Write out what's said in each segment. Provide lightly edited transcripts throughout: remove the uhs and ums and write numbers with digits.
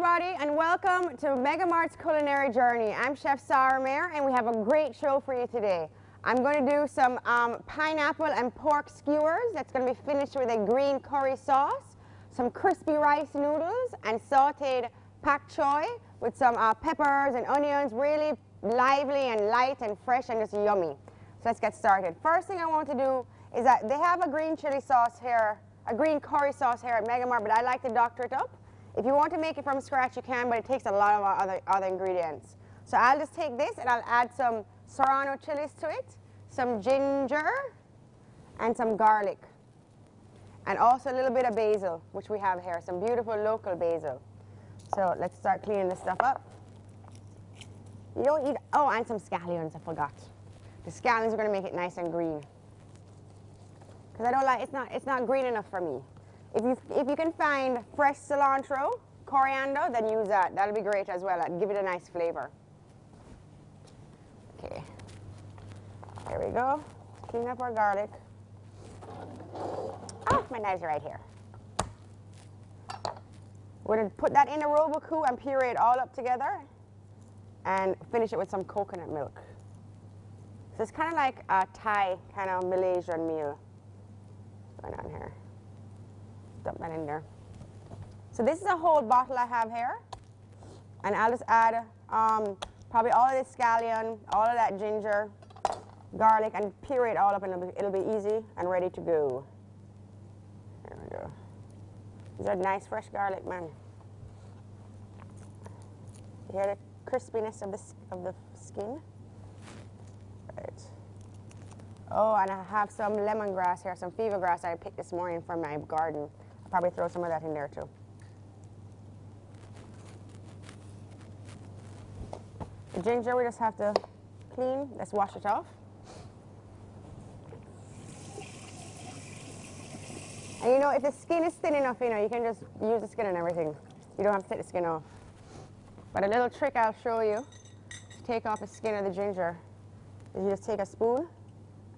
everybody, and welcome to MegaMart's culinary journey. I'm Chef Sarah Mayer, and we have a great show for you today. I'm going to do some pineapple and pork skewers. That's going to be finished with a green curry sauce, some crispy rice noodles, and sautéed pak choy with some peppers and onions, really lively and light and fresh and just yummy. So let's get started. First thing I want to do is that they have a green chili sauce here, a green curry sauce here at MegaMart, but I like to doctor it up. If you want to make it from scratch, you can, but it takes a lot of other ingredients. So I'll just take this and I'll add some serrano chilies to it, some ginger, and some garlic. And also a little bit of basil, which we have here, some beautiful local basil. So let's start cleaning this stuff up. You don't eat, oh, and some scallions, I forgot. The scallions are going to make it nice and green. Because I don't like, it's not green enough for me. If you can find fresh cilantro, coriander, then use that. That'll be great as well. That'll give it a nice flavor. Okay, there we go. Clean up our garlic. Oh, my knives are right here. We're going to put that in a Roboku and puree it all up together and finish it with some coconut milk. So it's kind of like a Thai kind of Malaysian meal going on here. Dump that in there. So this is a whole bottle I have here, and I'll just add probably all of this scallion, all of that ginger, garlic, and puree it all up, and it'll be easy and ready to go. There we go. These are nice fresh garlic, man. You hear the crispiness of the skin? Right. Oh, and I have some lemongrass here, some fever grass I picked this morning from my garden. I'll probably throw some of that in there too. The ginger we just have to clean. Let's wash it off. And you know, if the skin is thin enough, you know, you can just use the skin and everything. You don't have to take the skin off. But a little trick I'll show you to take off the skin of the ginger is you just take a spoon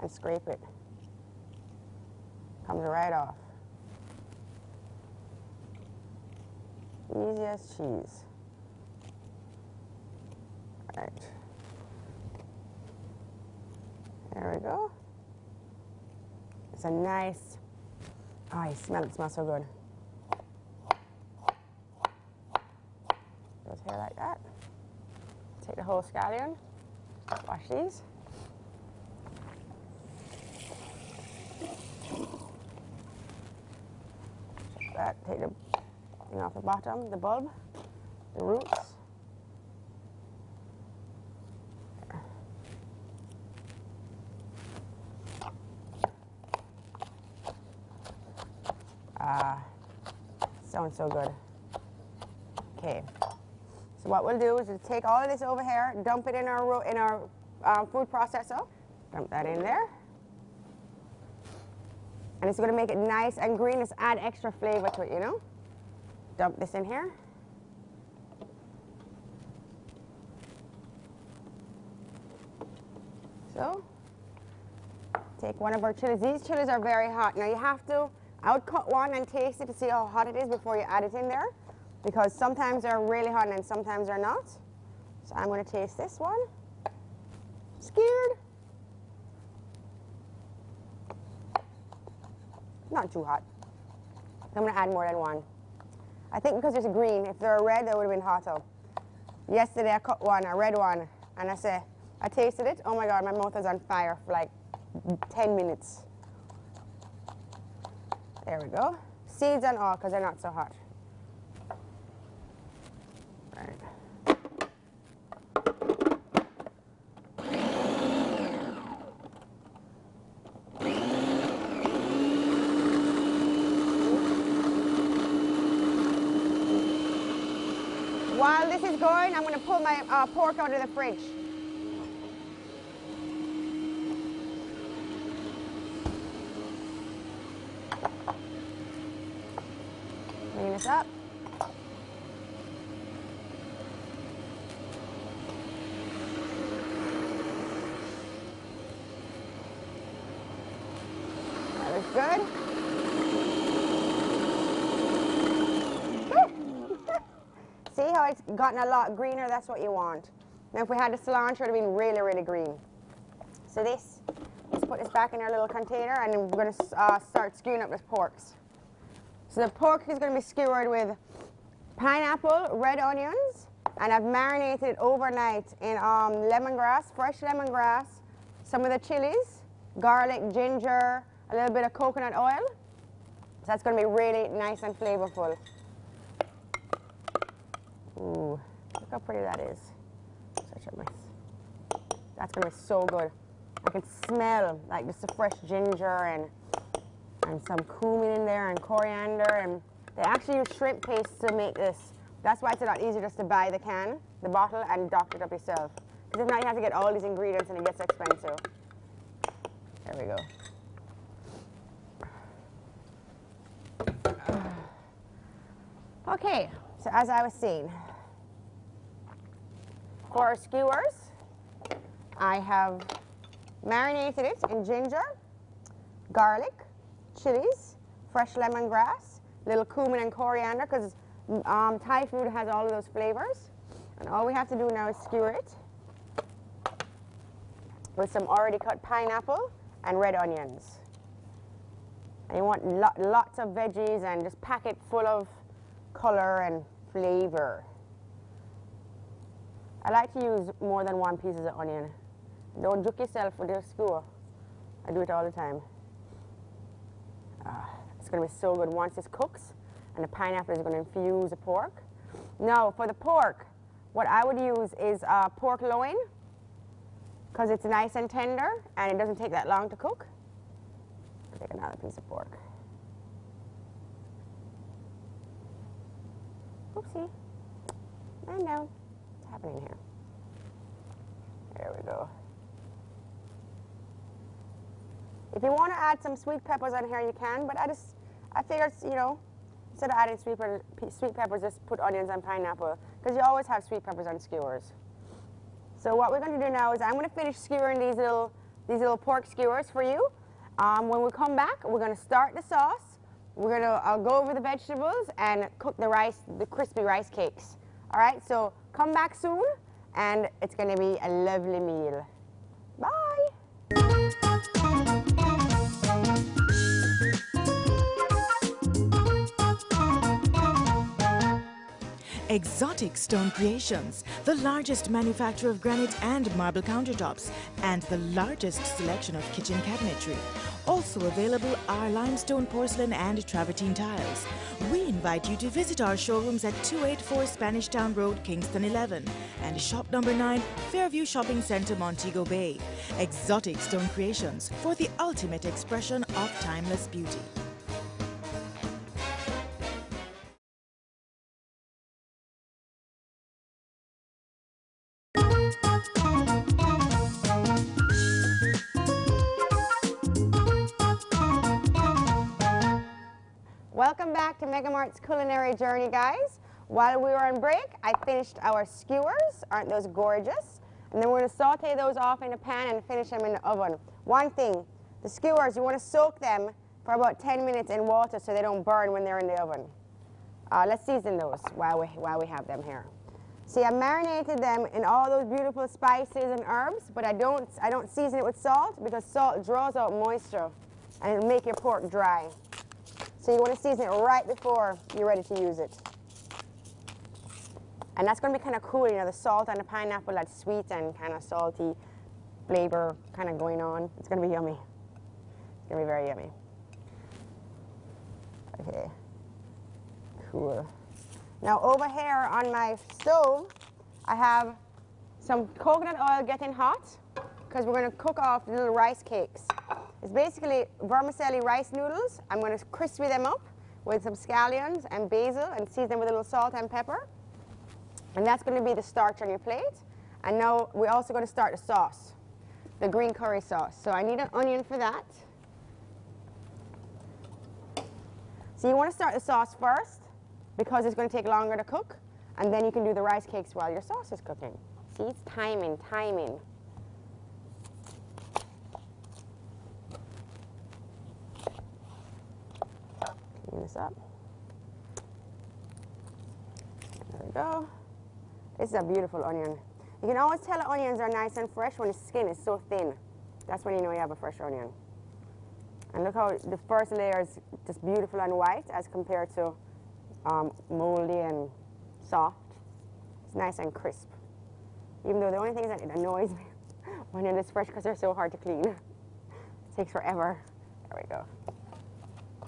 and scrape it. Comes right off. Easy as cheese. Right. There we go. It's a nice, oh, you smell it, smells so good. Goes here like that. Take the whole scallion, wash these. That, take the thing off the bottom, the bulb, the roots. There. Sounds so good. Okay, so what we'll do is we'll take all of this over here, dump it in our food processor, dump that in there. And it's going to make it nice and green. Just add extra flavor to it, you know. Dump this in here. So, take one of our chilies. These chilies are very hot. Now you have to, I would cut one and taste it to see how hot it is before you add it in there. Because sometimes they're really hot and sometimes they're not. So I'm going to taste this one. Scared. Not too hot. I'm going to add more than one. I think because it's green, if they're red, they would have been hotter. Yesterday I cut one, a red one, and I tasted it. Oh my God, my mouth was on fire for like 10 minutes. There we go. Seeds and all, because they're not so hot. Right. While this is going, I'm going to pull my pork out of the fridge. Clean this up. That looks good. See how it's gotten a lot greener? That's what you want. Now if we had the cilantro, it would have been really, really green. So this, let's put this back in our little container, and then we're going to start skewing up this porks. So the pork is going to be skewered with pineapple, red onions, and I've marinated it overnight in lemongrass, fresh lemongrass, some of the chilies, garlic, ginger, a little bit of coconut oil. So that's going to be really nice and flavorful. Ooh, look how pretty that is. Such a mess. That's going to be so good. I can smell like just the fresh ginger and some cumin in there and coriander, and they actually use shrimp paste to make this. That's why it's a lot easier just to buy the can, the bottle, and doctor it up yourself. Because if not, you have to get all these ingredients and it gets expensive. There we go. Okay, so as I was saying, for our skewers, I have marinated it in ginger, garlic, chilies, fresh lemongrass, little cumin and coriander, because Thai food has all of those flavors. And all we have to do now is skewer it with some already cut pineapple and red onions. And you want lots of veggies, and just pack it full of color and flavor. I like to use more than one piece of onion. Don't juke yourself with your skewer. I do it all the time. It's going to be so good once this cooks, and the pineapple is going to infuse the pork. Now, for the pork, what I would use is pork loin, because it's nice and tender, and it doesn't take that long to cook. I'll take another piece of pork. Oopsie. And now, what's happening here? There we go. If you want to add some sweet peppers on here, you can, but I figured, you know, instead of adding sweet peppers, just put onions and pineapple, because you always have sweet peppers on skewers. So what we're going to do now is I'm going to finish skewering these little pork skewers for you. When we come back, we're going to start the sauce. We're going to go over the vegetables and cook the crispy rice cakes. All right, so come back soon, and it's going to be a lovely meal. Bye. Exotic Stone Creations, the largest manufacturer of granite and marble countertops and the largest selection of kitchen cabinetry. Also available are limestone porcelain and travertine tiles. We invite you to visit our showrooms at 284 Spanish Town Road, Kingston 11 and shop number 9, Fairview Shopping Centre, Montego Bay. Exotic Stone Creations, for the ultimate expression of timeless beauty. Welcome back to MegaMart's culinary journey, guys. While we were on break, I finished our skewers. Aren't those gorgeous? And then we're going to saute those off in a pan and finish them in the oven. One thing, the skewers, you want to soak them for about 10 minutes in water so they don't burn when they're in the oven. Let's season those while we have them here. See, I marinated them in all those beautiful spices and herbs, but I don't season it with salt, because salt draws out moisture and it'll make your pork dry. So you want to season it right before you're ready to use it. And that's going to be kind of cool, you know, the salt and the pineapple, that sweet and kind of salty flavor kind of going on. It's going to be yummy. It's going to be very yummy. Okay, cool. Now over here on my stove, I have some coconut oil getting hot, because we're going to cook off the little rice cakes. It's basically vermicelli rice noodles. I'm going to crispy them up with some scallions and basil and season them with a little salt and pepper. And that's going to be the starch on your plate. And now we're also going to start the sauce, the green curry sauce. So I need an onion for that. So you want to start the sauce first, because it's going to take longer to cook. And then you can do the rice cakes while your sauce is cooking. See, it's timing. Clean this up. There we go. This is a beautiful onion. You can always tell the onions are nice and fresh when the skin is so thin. That's when you know you have a fresh onion. And look how the first layer is just beautiful and white as compared to moldy and soft. It's nice and crisp. Even though the only thing is that it annoys me when it is fresh because they're so hard to clean. It takes forever. There we go.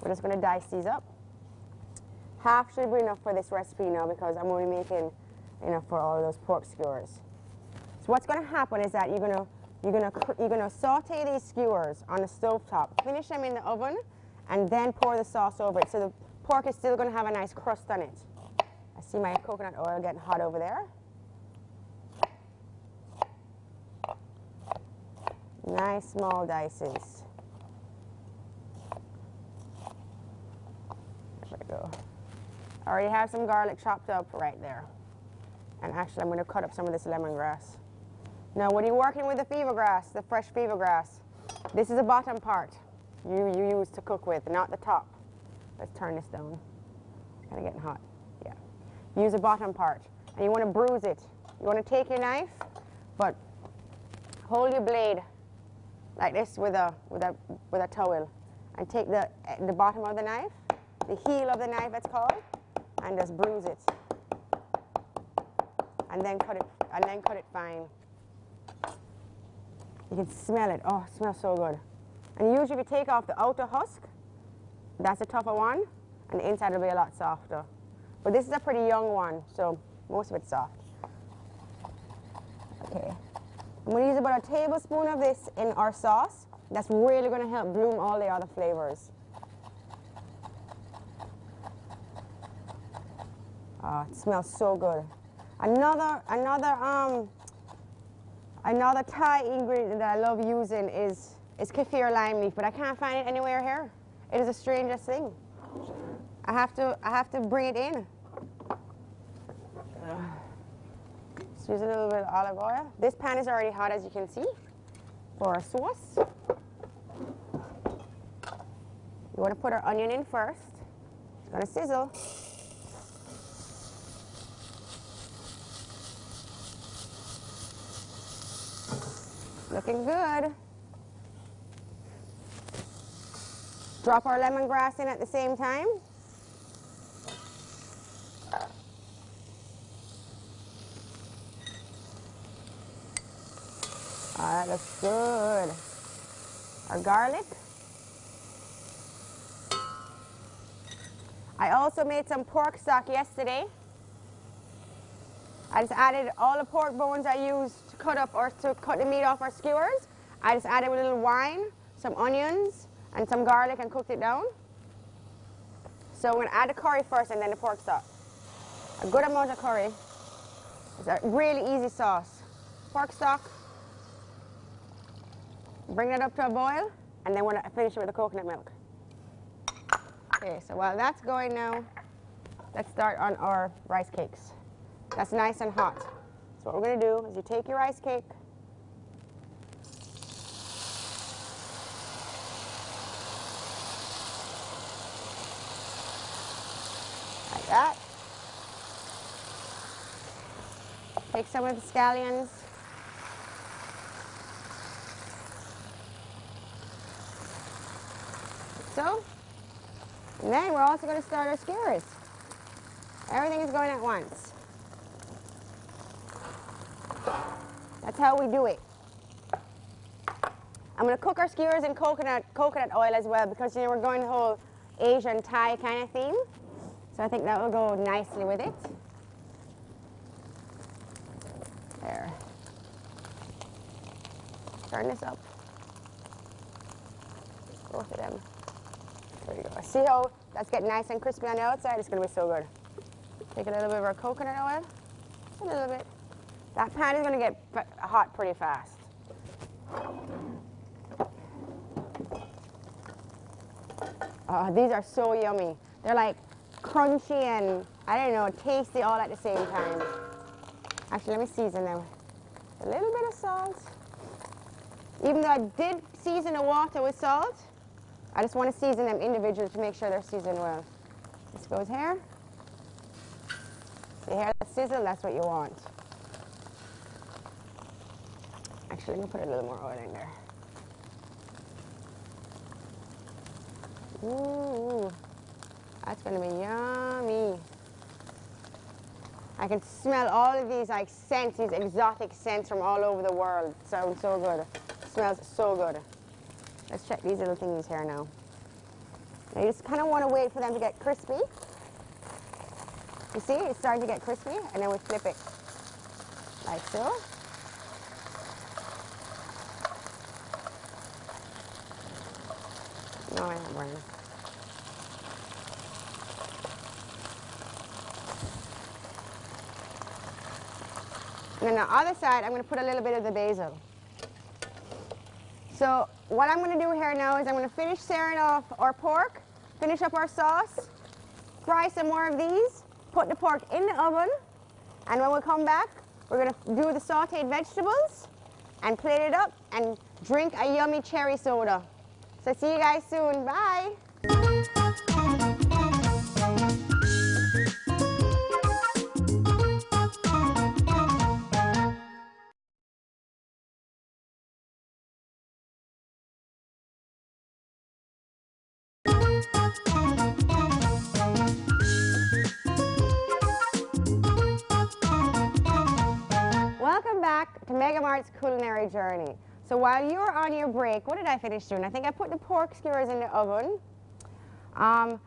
We're just going to dice these up. Half should be enough for this recipe now because I'm only making enough for all of those pork skewers. So what's going to happen is that you're going to saute these skewers on the stovetop, finish them in the oven, and then pour the sauce over it. So the pork is still going to have a nice crust on it. I see my coconut oil getting hot over there. Nice small dices. There we go. I already have some garlic chopped up right there. And actually, I'm going to cut up some of this lemongrass. Now, when you're working with the fever grass, the fresh fever grass, this is the bottom part you use to cook with, not the top. Let's turn this down. It's kind of getting hot. Yeah. Use the bottom part, and you want to bruise it. You want to take your knife, but hold your blade like this with a towel, and take the bottom of the knife, the heel of the knife, it's called, and just bruise it, and then cut it fine. You can smell it. Oh, it smells so good. And usually, if you take off the outer husk, that's a tougher one, and the inside will be a lot softer. But this is a pretty young one, so most of it's soft. Okay. I'm going to use about a tablespoon of this in our sauce. That's really going to help bloom all the other flavors. Oh, it smells so good. Another Thai ingredient that I love using is kaffir lime leaf, but I can't find it anywhere here. It is the strangest thing. I have to bring it in. Just use a little bit of olive oil. This pan is already hot, as you can see, for our sauce. You want to put our onion in first. It's going to sizzle. Looking good. Drop our lemongrass in at the same time. Ah, that looks good. Our garlic. I also made some pork stock yesterday. I just added all the pork bones I used to cut up or to cut the meat off our skewers. I just added a little wine, some onions, and some garlic and cooked it down. So I'm going to add the curry first and then the pork stock. A good amount of curry. It's a really easy sauce. Pork stock. Bring that up to a boil, and then we're going to finish it with the coconut milk. Okay, so while that's going now, let's start on our rice cakes. That's nice and hot. So what we're going to do is you take your rice cake, like that. Take some of the scallions. So, and then we're also going to start our skewers. Everything is going at once. That's how we do it. I'm going to cook our skewers in coconut oil as well because, you know, we're going the whole Asian Thai kind of theme. So I think that will go nicely with it. There. Turn this up. Both of them. There you go. See how that's getting nice and crispy on the outside? It's going to be so good. Take a little bit of our coconut oil. Just a little bit. That pan is going to get hot pretty fast. These are so yummy. They're like crunchy and, I don't know, tasty all at the same time. Actually, let me season them. A little bit of salt. Even though I did season the water with salt, I just want to season them individually to make sure they're seasoned well. This goes here. You hear that sizzle? That's what you want. Actually, let me put a little more oil in there. Ooh, that's going to be yummy. I can smell all of these like scents, these exotic scents from all over the world. Sounds so good. Smells so good. Let's check these little thingies here now. Now you just kind of want to wait for them to get crispy. You see, it's starting to get crispy, and then we flip it like so. No, I have one. And then the other side, I'm going to put a little bit of the basil. So what I'm going to do here now is I'm going to finish searing off our pork, finish up our sauce, fry some more of these, put the pork in the oven, and when we come back, we're going to do the sauteed vegetables and plate it up and drink a yummy cherry soda. So see you guys soon. Bye. Welcome back to MegaMart's Culinary Journey. So while you were on your break, what did I finish doing? I think I put the pork skewers in the oven. I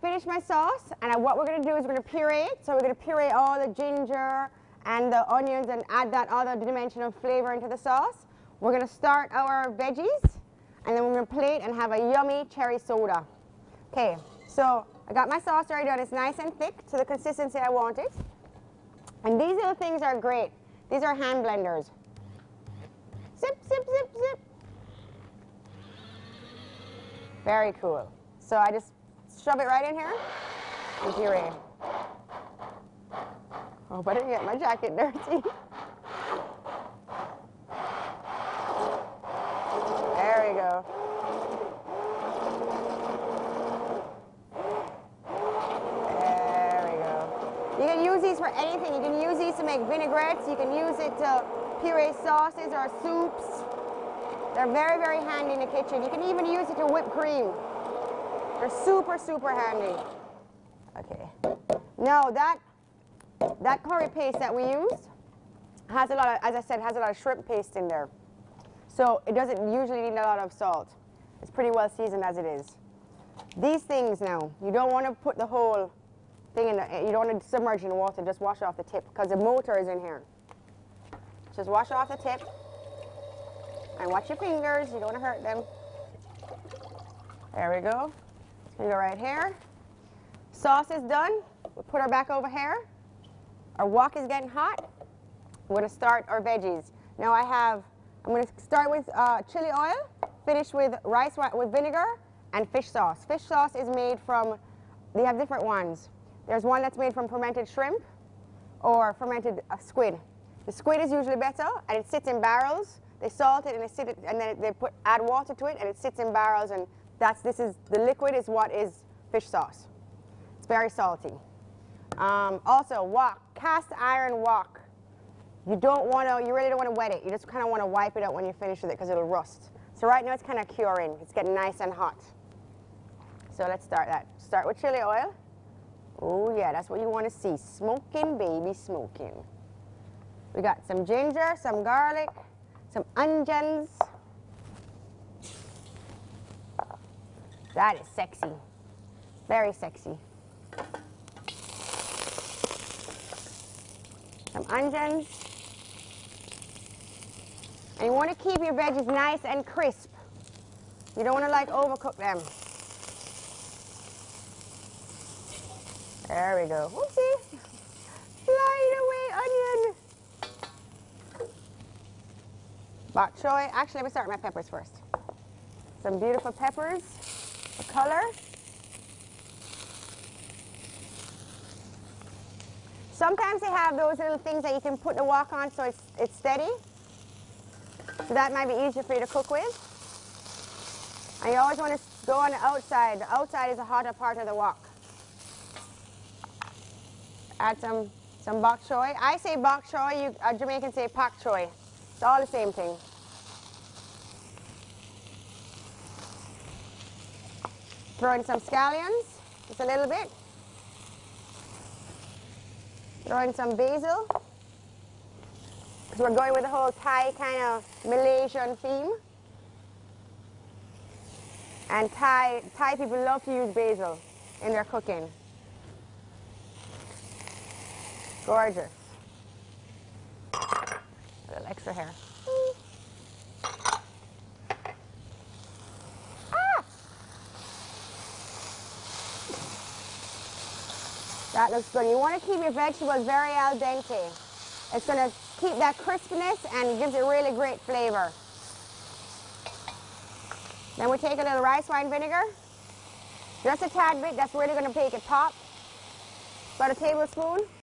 finished my sauce, and what we're going to do is we're going to puree it. So we're going to puree all the ginger and the onions and add that other dimension of flavor into the sauce. We're going to start our veggies, and then we're going to plate and have a yummy cherry soda. Okay, so I got my sauce already done. It's nice and thick to the consistency I want it. And these little things are great. These are hand blenders. Zip, zip, zip, zip. Very cool. So I just shove it right in here and puree. Oh, but I didn't get my jacket dirty. There we go. There we go. You can use these for anything. You can use these to make vinaigrettes. You can use it to puree sauces or soups. They're very, very handy in the kitchen. You can even use it to whip cream. They're super, super handy. Okay. Now that curry paste that we used has a lot of, as I said, has a lot of shrimp paste in there. So it doesn't usually need a lot of salt. It's pretty well seasoned as it is. These things now, you don't want to put the whole thing in you don't want to submerge in the water, just wash off the tip because the motor is in here. Just wash off the tip and watch your fingers, you don't want to hurt them. There we go. We go right here. Sauce is done. We'll put her back over here. Our wok is getting hot. We're going to start our veggies. Now I'm going to start with chili oil, finish with rice with vinegar and fish sauce. Fish sauce is made from, they have different ones. There's one that's made from fermented shrimp or fermented squid. The squid is usually better, and it sits in barrels. They salt it and then they add water to it, and it sits in barrels. And the liquid is what is fish sauce. It's very salty. Also, wok, cast iron wok. You really don't want to wet it. You just kind of want to wipe it out when you finish with it because it'll rust. So right now it's kind of curing. It's getting nice and hot. So let's start that. Start with chili oil. Oh yeah, that's what you want to see. Smoking, baby, smoking. We got some ginger, some garlic, some onions. That is sexy. Very sexy. Some onions. And you want to keep your veggies nice and crisp. You don't want to overcook them. There we go. Whoopsie. Flying away, onion. Bok choy. Actually, let me start with my peppers first. Some beautiful peppers for color. Sometimes they have those little things that you can put the wok on so it's steady. So that might be easier for you to cook with. And you always want to go on the outside. The outside is the hotter part of the wok. Add some bok choy. I say bok choy, you Jamaicans say pak choy. It's all the same thing. Throw in some scallions, just a little bit. Throw in some basil, because we're going with the whole Thai kind of Malaysian theme. And Thai people love to use basil in their cooking. Gorgeous. A little extra hair. That looks good. You want to keep your vegetables very al dente. It's going to keep that crispness and gives it really great flavor. Then we take a little rice wine vinegar. Just a tad bit. That's really going to make it pop. About a tablespoon.